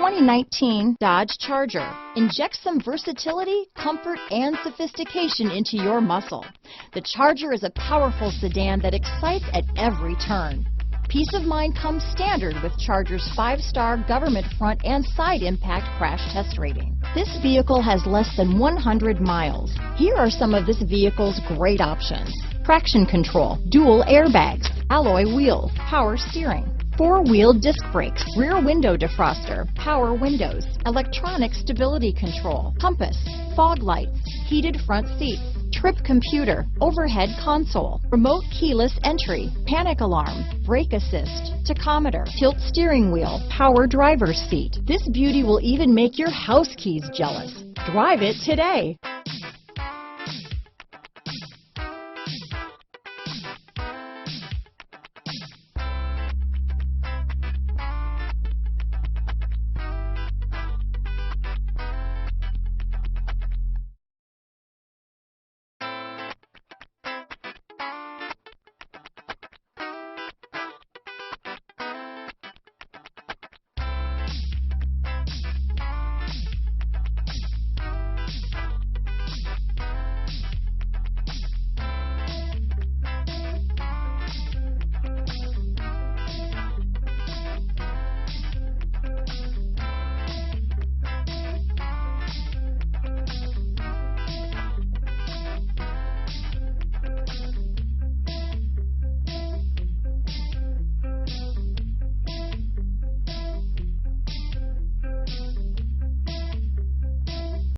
2019 Dodge Charger. Inject some versatility, comfort, and sophistication into your muscle. The Charger is a powerful sedan that excites at every turn. Peace of mind comes standard with Charger's 5-star government front and side impact crash test rating. This vehicle has less than 100 miles. Here are some of this vehicle's great options: traction control, dual airbags, alloy wheels, power steering, 4-wheel disc brakes, rear window defroster, power windows, electronic stability control, compass, fog lights, heated front seats, trip computer, overhead console, remote keyless entry, panic alarm, brake assist, tachometer, tilt steering wheel, power driver's seat. This beauty will even make your house keys jealous. Drive it today.